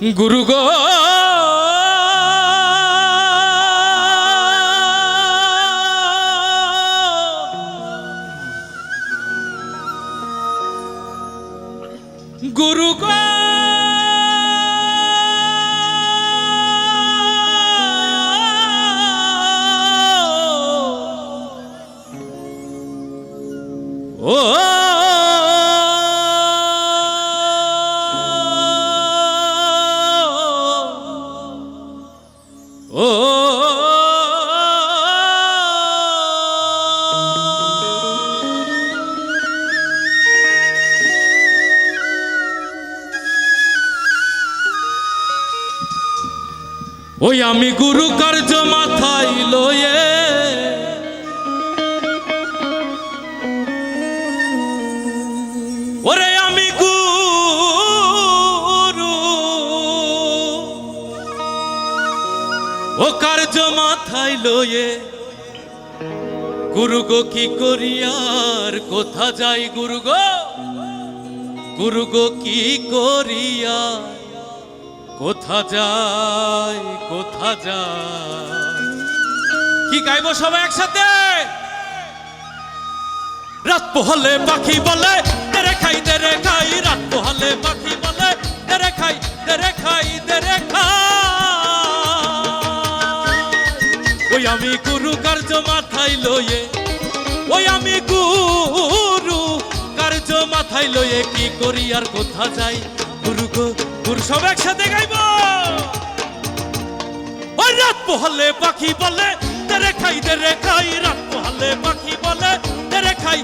গুরু গো গুরু গো ও ওই আমি গুরু কার্য মাথায় লয়ে ওরে আমি গুরু ও কার্য মাথায় লয়ে গুরু গো কি করিয়ার কোথা যাই গুরু গো কি করিয়া কোথা যায় কি গাইব সবাই একসাথে রাত পোহালে পাখি বলে তেরে খাই রাত পোহালে পাখি বলে তেরে খাই ওই আমি গুরু কার্য মাথায় লয়ে ওই আমি গুরু কার্য মাথায় লয়ে কি করি আর কোথা যাই গুরু গো গুরু সব একসাথে গাইব ওই রাত পোহালে পাখি বলে তেরে খাই রাত পোহালে পাখি বলে তেরে খাই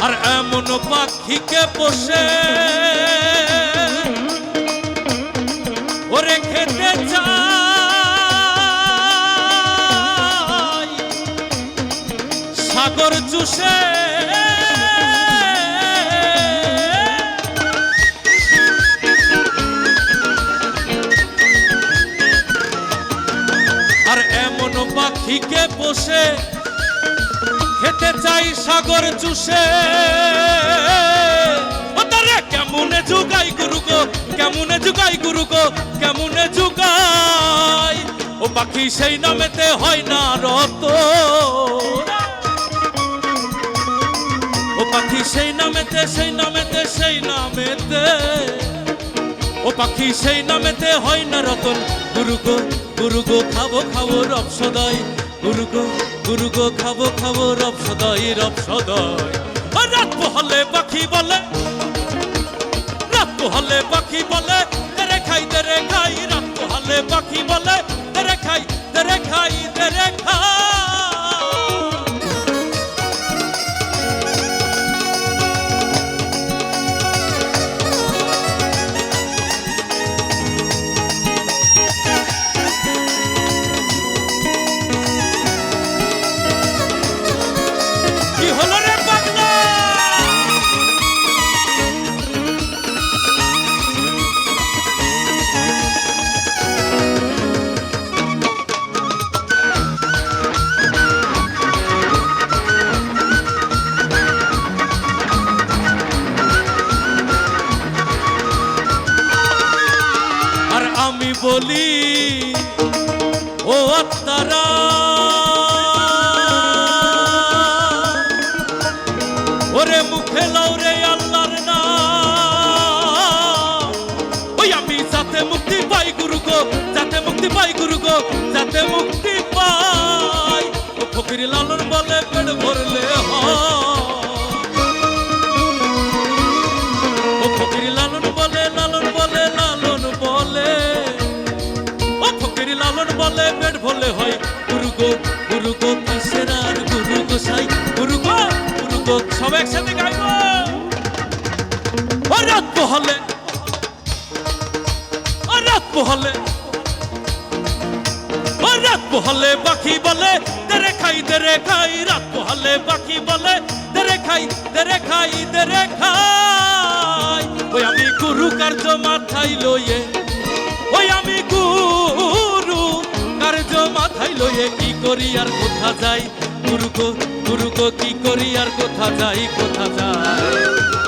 আর এমন পাখিকে পোষে ওরে খেতে চাই সাগর চুষে আর এমন পাখিকে পোষে খেতে চাই সাগর চুষে ও তারে কেমনে জুগাই গুরু গো কেমনে জুগাই ও পাখি সেই নামেতে হয় না রত ও পাখি সেই নামেতে ও পাখি সেই নামেতে হয় না রতন গুরু গো খাবো রব সদাই গুরু গো খাবো রব সদাই রাত পোহালে পাখি বলে তেরে খাই রাত পোহালে পাখি বলে তেরে খাই কি হলো রে পাগলা আর আমি বলি ও আত্মারা ওরে মুখে লাও রে আল্লাহর নাম ওই আমি যাতে মুক্তি পাই গুরু গো যাতে মুক্তি পাই ও ফকির লালন বলে পেট ভরলে ও ফকির লালন বলে ও ফকির লালন বলে পেট ভরলে হয় গুরু গো কিসের আর গুরু গো সাই গুরু গো সব একসাথে গাইব রাত পোহালে ও রাত পোহালে পাখি বলে দেরে খাই রাত পোহালে পাখি বলে দেরে খাই দেরে খাই ওই আমি গুরু কার্য মাথায় লইয়ে ওই আমি গুরু কার্য মাথায় লইয়ে কি করি আর কোথা যাই গুরু গো কি করি আর কোথা যাই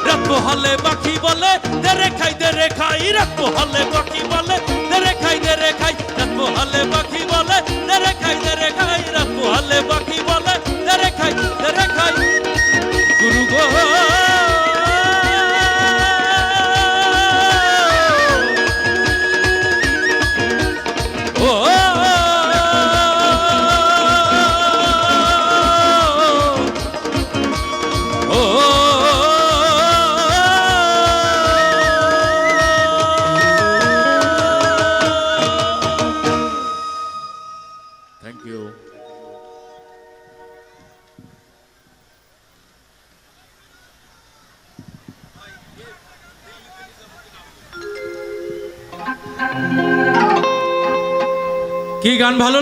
রাত পোহালে পাখি বলে দেরে খাই রাত পোহালে পাখি বলে দেরে খাই রাত পোহালে পাখি বলে দেরে খাই রাত পোহালে পাখি বলে দেরে খাই গুরু গো Thank you. কি গান ভালো